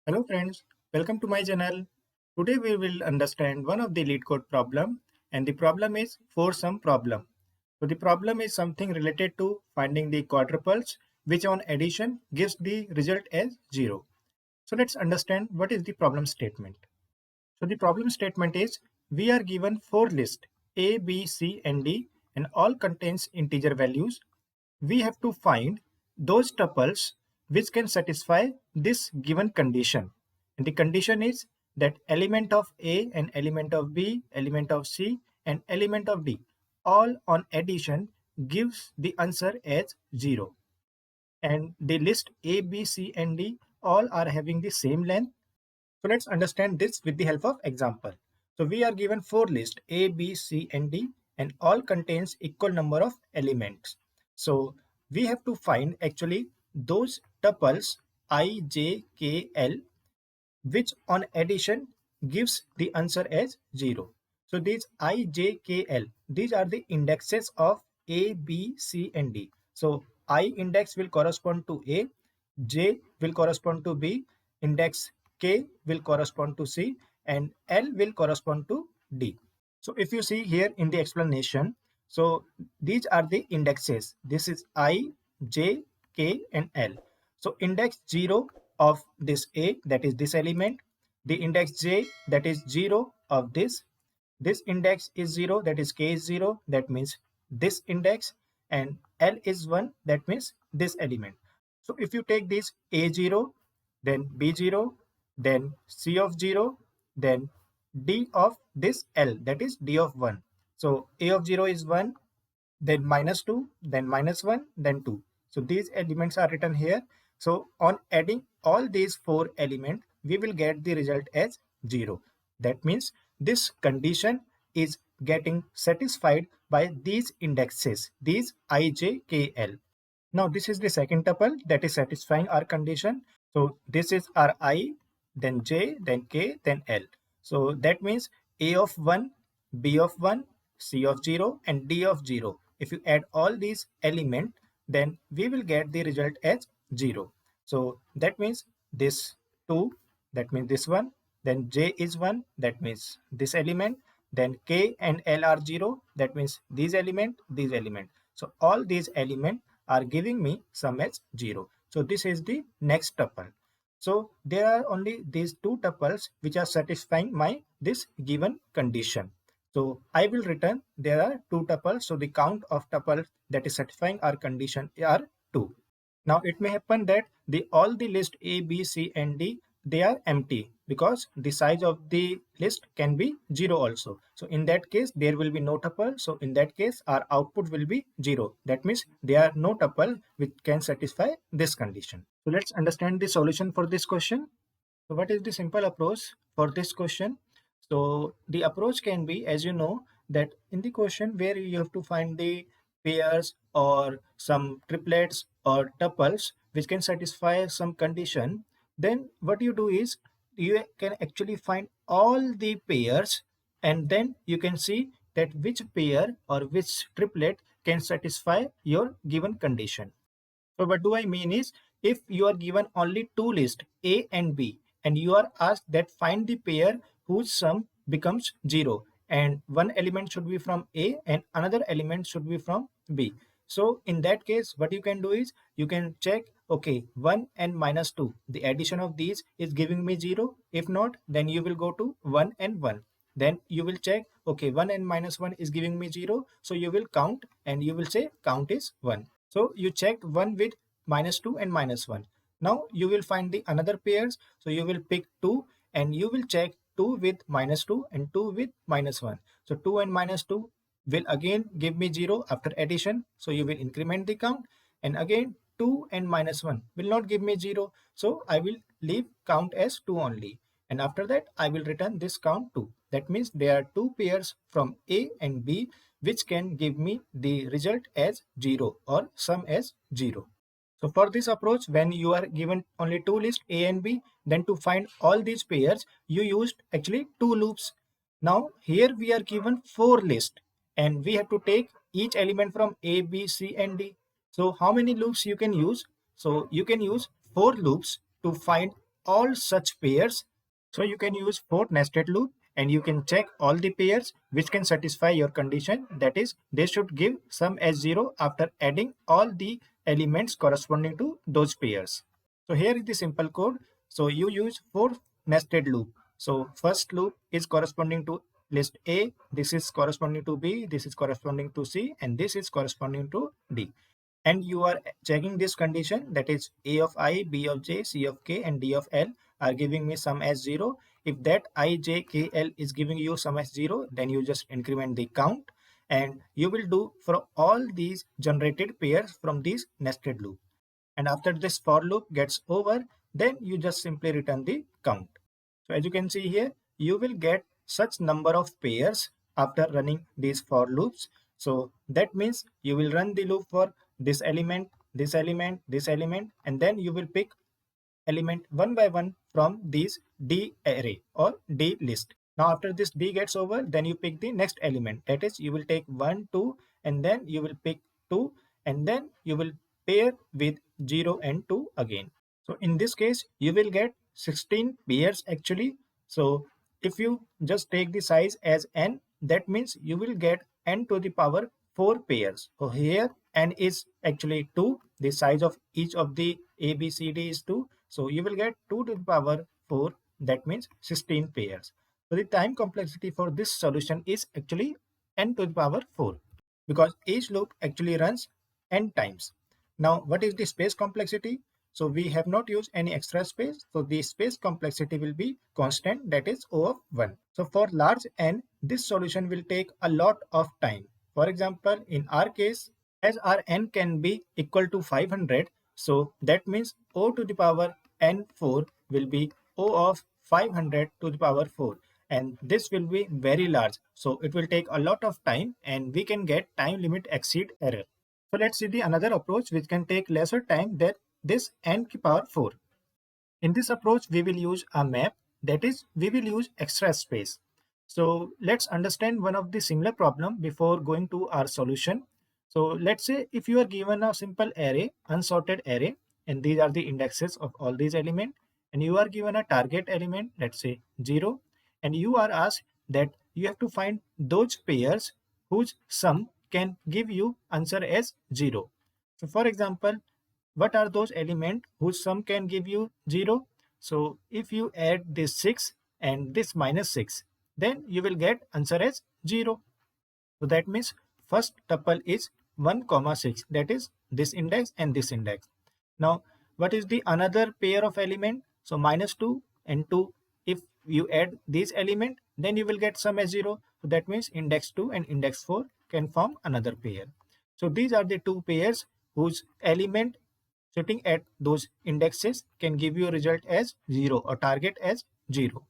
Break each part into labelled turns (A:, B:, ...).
A: Hello friends, welcome to my channel. Today we will understand one of the lead code problem, and the problem is four-sum problem. So the problem is something related to finding the quadruples which on addition gives the result as 0. So let's understand what is the problem statement. So the problem statement is we are given four lists A, B, C and D and all contains integer values. We have to find those tuples which can satisfy this given condition. And the condition is that element of A and element of B, element of C and element of D all on addition gives the answer as 0. And the list A, B, C and D all are having the same length. So let's understand this with the help of example. So we are given four lists A, B, C and D and all contains equal number of elements. So we have to find actually those tuples I, J, K, L which on addition gives the answer as 0. So these I, J, K, L, these are the indexes of A, B, C and D. So I index will correspond to A, J will correspond to B, index K will correspond to C and L will correspond to D. So if you see here in the explanation, so these are the indexes. This is I, J, K and L. So index 0 of this A, that is this element, the index J, that is 0 of this index is 0, that is K is 0, that means this index, and L is 1, that means this element. So if you take this A0, then B0, then C of 0, then D of this L, that is D of 1. So A of 0 is 1, then minus 2, then minus 1, then 2. So these elements are written here. So on adding all these four elements, we will get the result as 0. That means this condition is getting satisfied by these indexes, these I, J, K, L. Now this is the second tuple that is satisfying our condition. So this is our I, then J, then K, then L. So that means A of 1, B of 1, C of 0 and D of 0. If you add all these elements, then we will get the result as 0. So that means this 2, that means this one, then J is 1, that means this element, then K and L are 0, that means these element, these element. So all these elements are giving me sum as 0. So this is the next tuple. So there are only these two tuples which are satisfying my this given condition. So I will return there are two tuples. So the count of tuples that is satisfying our condition are 2. Now it may happen that all the list A, B, C and D, they are empty because the size of the list can be 0 also. So in that case, there will be no tuple. So in that case, our output will be 0. That means there are no tuple which can satisfy this condition. So let's understand the solution for this question. So what is the simple approach for this question? So the approach can be, as you know, that in the question where you have to find the pairs or some triplets or tuples which can satisfy some condition, then what you do is you can actually find all the pairs and then you can see that which pair or which triplet can satisfy your given condition. So what do I mean is, if you are given only two lists A and B and you are asked that find the pair whose sum becomes 0 and one element should be from A and another element should be from B. So in that case, what you can do is you can check, okay, 1 and minus 2, the addition of these is giving me 0. If not, then you will go to 1 and 1. Then you will check, okay, 1 and minus 1 is giving me 0. So you will count and you will say count is 1. So you checked 1 with minus 2 and minus 1. Now you will find the another pairs. So you will pick 2 and you will check 2 with minus 2 and 2 with minus 1. So 2 and minus 2 will again give me 0 after addition. So you will increment the count and again 2 and minus 1 will not give me 0. So I will leave count as 2 only. And after that I will return this count 2. That means there are two pairs from A and B which can give me the result as 0 or sum as 0. So for this approach, when you are given only two lists A and B, then to find all these pairs, you used actually two loops. Now here we are given four lists and we have to take each element from A, B, C and D. So how many loops you can use? So you can use four loops to find all such pairs. So you can use 4 nested loop and you can check all the pairs which can satisfy your condition, that is they should give sum as 0 after adding all the elements corresponding to those pairs. So here is the simple code. So you use 4 nested loop. So first loop is corresponding to list A, this is corresponding to B, this is corresponding to C, and this is corresponding to D. And you are checking this condition, that is A of I, B of J, C of K, and D of L are giving me sum as 0. If that I, J, K, L is giving you sum as 0, then you just increment the count, and you will do for all these generated pairs from these nested loop. And after this for loop gets over, then you just simply return the count. So as you can see here, you will get such number of pairs after running these for loops. So that means you will run the loop for this element, this element, this element, and then you will pick element one by one from these D array or D list. Now after this D gets over, then you pick the next element. That is, you will take 1, 2, and then you will pick 2, and then you will pair with 0 and 2 again. So in this case, you will get 16 pairs actually. So if you just take the size as n, that means you will get n to the power 4 pairs. So here n is actually 2. The size of each of the A, B, C, D is 2. So you will get 2 to the power 4. That means 16 pairs. So the time complexity for this solution is actually n to the power 4 because each loop actually runs n times. Now what is the space complexity? So we have not used any extra space. So the space complexity will be constant, that is O of 1. So for large n, this solution will take a lot of time. For example, in our case, as our n can be equal to 500, so that means O to the power n4 will be O of 500 to the power 4. And this will be very large. So it will take a lot of time and we can get time limit exceed error. So let's see the another approach which can take lesser time than this n to the power 4. In this approach, we will use a map, that is, we will use extra space. So let's understand one of the similar problem before going to our solution. So let's say if you are given a simple array, unsorted array, and these are the indexes of all these elements, and you are given a target element, let's say 0, and you are asked that you have to find those pairs whose sum can give you answer as 0. So for example, what are those elements whose sum can give you 0? So if you add this 6 and this minus 6, then you will get answer as 0. So that means first tuple is 1, 6. That is this index and this index. Now what is the another pair of element? So minus 2 and 2. If you add these element, then you will get sum as 0. So that means index 2 and index 4 can form another pair. So these are the two pairs whose element sitting at those indexes can give you a result as 0 or target as 0.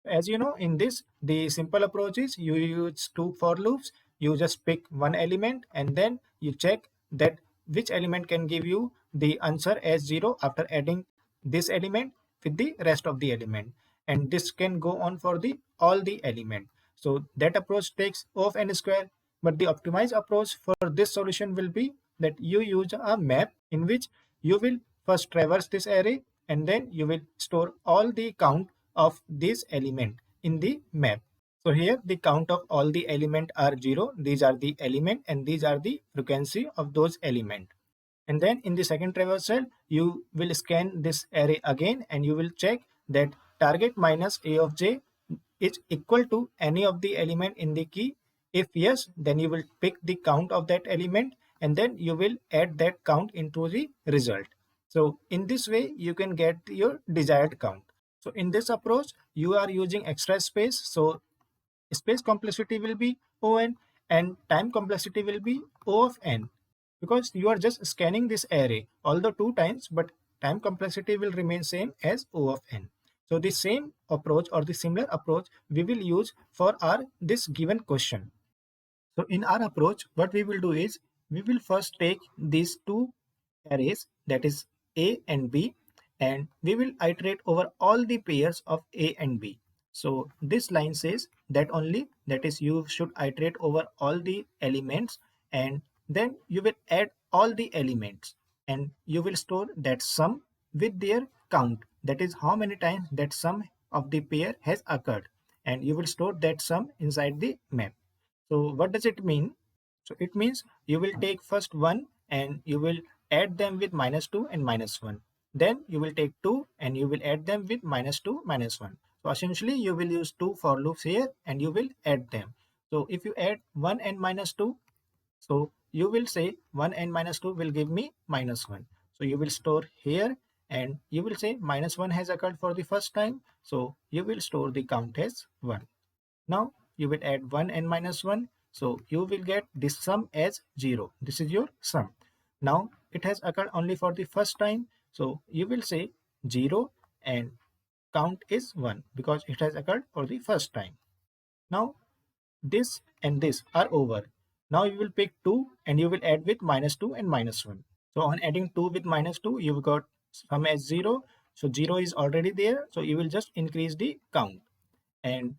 A: As you know, in this, the simple approach is you use two for loops. You just pick one element and then you check that which element can give you the answer as 0 after adding this element with the rest of the element. And this can go on for the all the element. So that approach takes O of n square. But the optimized approach for this solution will be that you use a map in which you will first traverse this array and then you will store all the count of this element in the map. So here the count of all the element are 0. These are the element and these are the frequency of those element. And then in the second traversal, you will scan this array again and you will check that target minus A of j is equal to any of the element in the key. If yes, then you will pick the count of that element and then you will add that count into the result. So in this way, you can get your desired count. So in this approach, you are using extra space. So space complexity will be O(n) and time complexity will be O of n, because you are just scanning this array, although 2 times, but time complexity will remain same as O of n. So the same approach or the similar approach we will use for our this given question. So in our approach, what we will do is we will first take these two arrays, that is A and B, and we will iterate over all the pairs of A and B. So this line says that only, that is you should iterate over all the elements and then you will add all the elements and you will store that sum with their count, that is how many times that sum of the pair has occurred, and you will store that sum inside the map. So what does it mean? So it means you will take first 1 and you will add them with -2 and -1. Then you will take 2 and you will add them with -2, -1. So essentially you will use 2 for loops here and you will add them. So if you add 1 and -2, so you will say 1 and -2 will give me -1. So you will store here and you will say -1 has occurred for the first time. So you will store the count as 1. Now you will add 1 and -1. So you will get this sum as 0. This is your sum. Now it has occurred only for the first time. So you will say 0 and count is 1 because it has occurred for the first time. Now this and this are over. Now you will pick 2 and you will add with -2 and -1. So on adding 2 with -2, you've got sum as 0. So 0 is already there. So you will just increase the count. And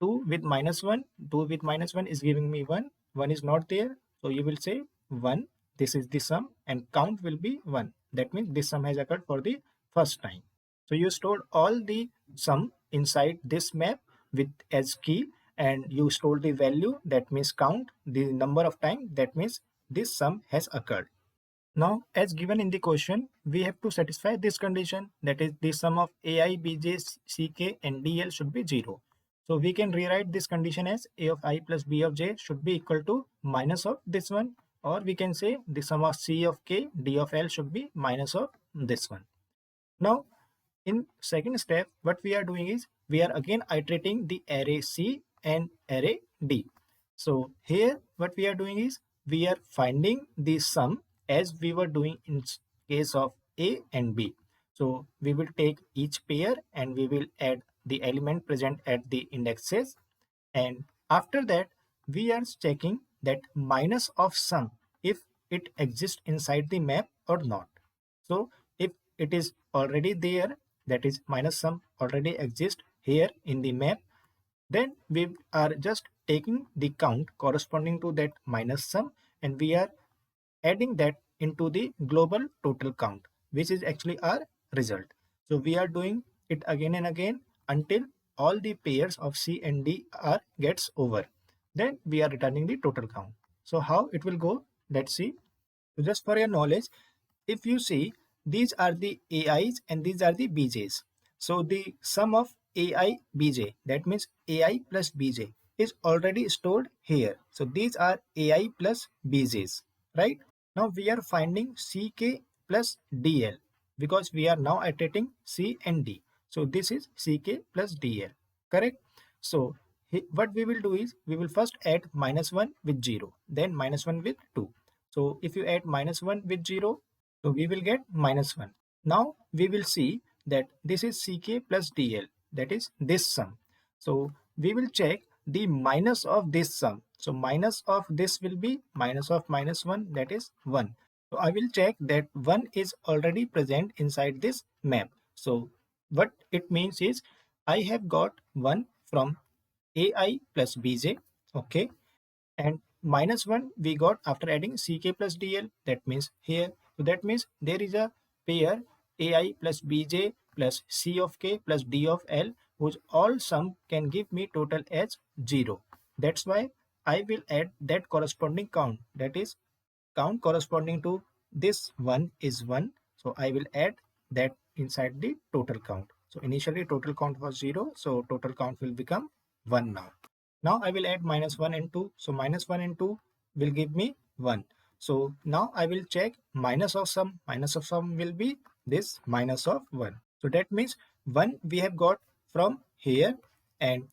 A: 2 with -1, 2 with -1 is giving me 1. 1 is not there. So you will say 1. This is the sum and count will be 1. That means this sum has occurred for the first time. So you stored all the sum inside this map with as key, and you store the value, that means count, the number of time, that means this sum has occurred. Now, as given in the question, we have to satisfy this condition, that is the sum of AI, BJ, CK and DL should be 0. So we can rewrite this condition as A of I plus B of J should be equal to minus of this one, or we can say the sum of C of K, D of L should be minus of this one. Now, in second step, what we are doing is we are again iterating the array C and array D. So here what we are doing is we are finding the sum as we were doing in case of A and B. So we will take each pair and we will add the element present at the indexes, and after that we are checking that minus of sum if it exists inside the map or not. So if it is already there, that is minus sum already exists here in the map, then we are just taking the count corresponding to that minus sum and we are adding that into the global total count, which is actually our result. So we are doing it again and again until all the pairs of C and D are gets over. Then we are returning the total count. So how it will go? Let's see. So just for your knowledge, if you see, these are the AIs and these are the BJs. So the sum of AI BJ, that means AI plus BJ, is already stored here. So these are AI plus BJs, right? Now we are finding CK plus DL because we are now iterating C and D. So this is CK plus DL, correct? So what we will do is we will first add -1 with 0, then -1 with 2. So if you add -1 with 0, so we will get -1. Now we will see that this is CK plus DL, that is this sum. So we will check the minus of this sum. So minus of this will be minus of -1, that is 1. So I will check that 1 is already present inside this map. So what it means is I have got 1 from AI plus BJ, okay, and -1 we got after adding CK plus DL, that means here. So that means there is a pair AI plus BJ plus C of K plus D of L whose all sum can give me total as 0. That's why I will add that corresponding count, that is count corresponding to this one is 1. So I will add that inside the total count. So initially total count was 0. So total count will become 1 now. Now I will add -1 and 2. So -1 and 2 will give me 1. So now I will check minus of sum. Minus of sum will be this minus of 1. So that means 1 we have got from here, and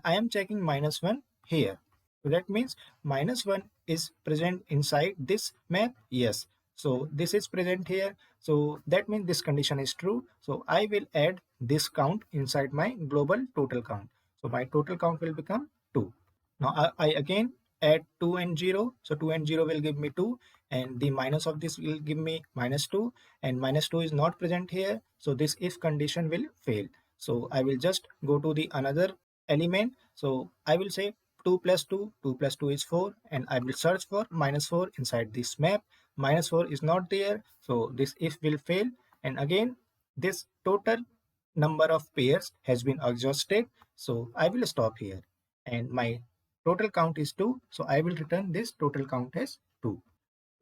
A: I am checking -1 here. So that means -1 is present inside this map. Yes. So this is present here. So that means this condition is true. So I will add this count inside my global total count. So my total count will become 2. Now I again add 2 and 0. So 2 and 0 will give me 2, and the minus of this will give me -2, and -2 is not present here. So this if condition will fail. So I will just go to the another element. So I will say 2 plus 2, 2 plus 2 is 4, and I will search for -4 inside this map. -4 is not there. So this if will fail, and again this total number of pairs has been exhausted. So I will stop here, and my total count is 2. So I will return this total count as 2.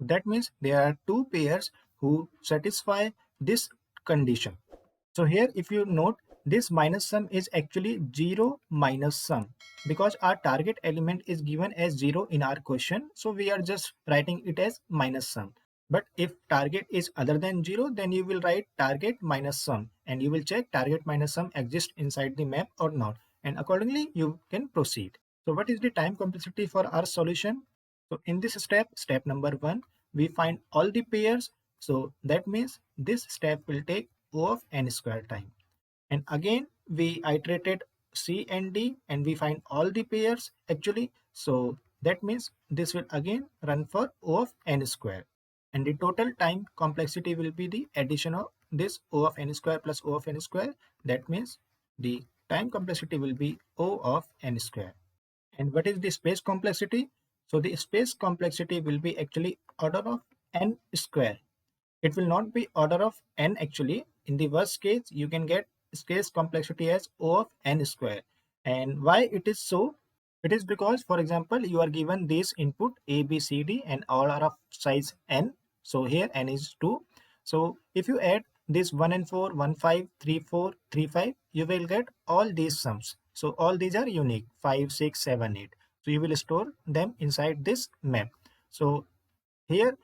A: That means there are 2 pairs who satisfy this condition. So here if you note, this minus sum is actually 0 minus sum, because our target element is given as 0 in our question. So we are just writing it as minus sum. But if target is other than 0, then you will write target minus sum, and you will check target minus sum exists inside the map or not, and accordingly you can proceed. So what is the time complexity for our solution? So in this step, step number 1, we find all the pairs. So that means this step will take O of n square time. And again, we iterated C and D and we find all the pairs actually. So that means this will again run for O of n square. And the total time complexity will be the addition of this O of n square plus O of n square. That means the time complexity will be O of n square. And what is the space complexity? So the space complexity will be actually order of n square. It will not be order of n actually. In the worst case, you can get space complexity as O of n square. And why it is so? It is because, for example, you are given this input A, B, C, D and all are of size n. So here n is 2. So if you add this 1 and 4, 1, 5, 3, 4, 3, 5, you will get all these sums. So all these are unique, 5, 6, 7, 8. So you will store them inside this map. So here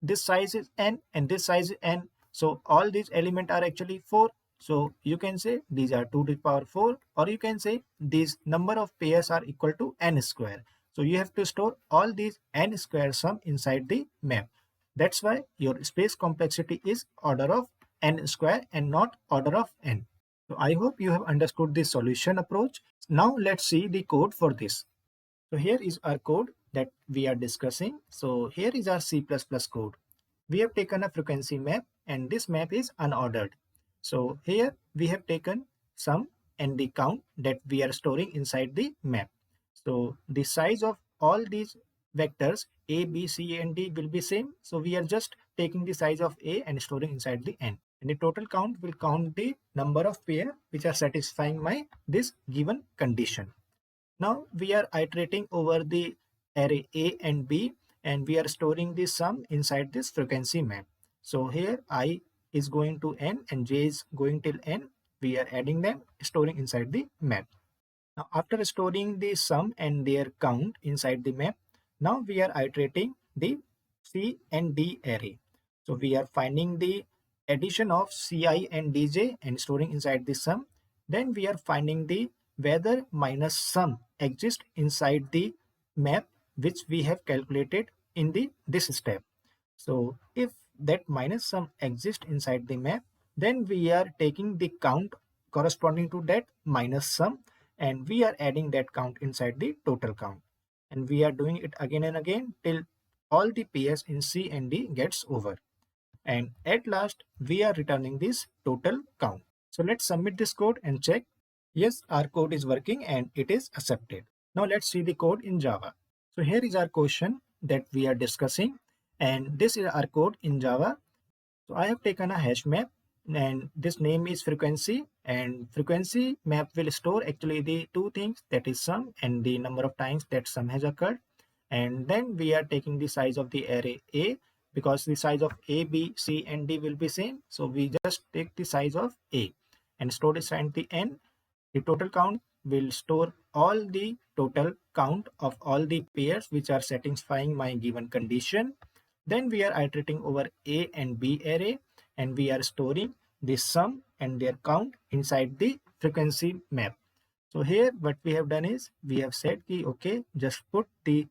A: this size is n and this size is n. So all these elements are actually 4. So you can say these are 2 to the power 4, or you can say this number of pairs are equal to n square. So you have to store all these n square sum inside the map. That's why your space complexity is order of n square and not order of n. So I hope you have understood this solution approach. Now let's see the code for this. So here is our code that we are discussing. So here is our C++ code. We have taken a frequency map and this map is unordered. So here we have taken sum and the count that we are storing inside the map. So the size of all these vectors A, B, C and D will be same. So we are just taking the size of A and storing inside the n. And the total count will count the number of pair which are satisfying my this given condition. Now we are iterating over the array A and B and we are storing the sum inside this frequency map. So here I is going to n and j is going till n. We are adding them, storing inside the map. Now after storing the sum and their count inside the map, now we are iterating the C and D array. So we are finding the addition of Ci and Dj and storing inside the sum. Then we are finding the whether minus sum exists inside the map which we have calculated in this step. So if that minus sum exists inside the map, then we are taking the count corresponding to that minus sum and we are adding that count inside the total count. And we are doing it again and again till all the pairs in C and D gets over. And at last, we are returning this total count. So let's submit this code and check. Yes, our code is working and it is accepted. Now let's see the code in Java. So here is our question that we are discussing, and this is our code in Java. So I have taken a hash map and this name is frequency, and frequency map will store actually the two things, that is sum and the number of times that sum has occurred. And then we are taking the size of the array A, because the size of A, B, C and D will be same. So we just take the size of A and store it inside the n. The total count will store all the total count of all the pairs which are satisfying my given condition. Then we are iterating over A and B array and we are storing the sum and their count inside the frequency map. So here what we have done is we have said ki, okay, just put the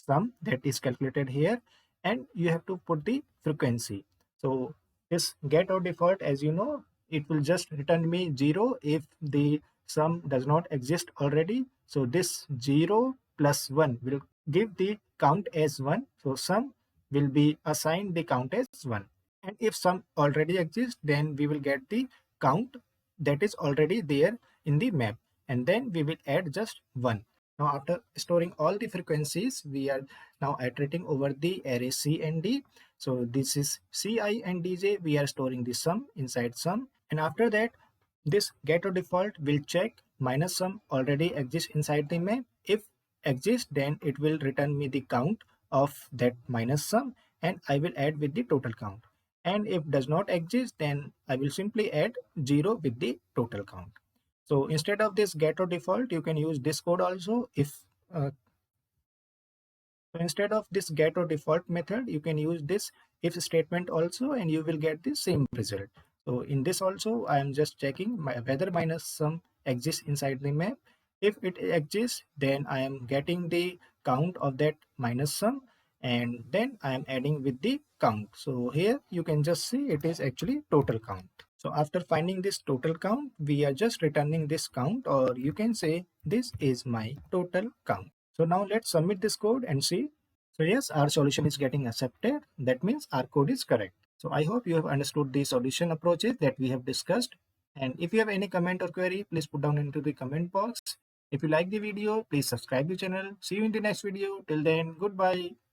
A: sum that is calculated here and you have to put the frequency. So this get or default, as you know, it will just return me 0 if the sum does not exist already. So this 0 plus 1 will give the count as 1. So sum will be assigned the count as 1. And if sum already exists, then we will get the count that is already there in the map. And then we will add just 1. Now after storing all the frequencies, we are now iterating over the array C and D. So this is Ci and Dj, we are storing the sum inside sum, and after that this getToDefault will check minus sum already exists inside the map. If exists, then it will return me the count of that minus sum and I will add with the total count. And if does not exist, then I will simply add 0 with the total count. So instead of this getToDefault, you can use this code also. So instead of this getToDefault method, you can use this if statement also, and you will get the same result. So in this also, I am just checking whether minus sum exists inside the map. If it exists, then I am getting the count of that minus sum, and then I am adding with the count. So here you can just see it is actually total count. So after finding this total count, we are just returning this count, or you can say this is my total count. So now let's submit this code and see. So yes, our solution is getting accepted. That means our code is correct. So I hope you have understood the solution approaches that we have discussed. And if you have any comment or query, please put down into the comment box. If you like the video, please subscribe the channel. See you in the next video. Till then, goodbye.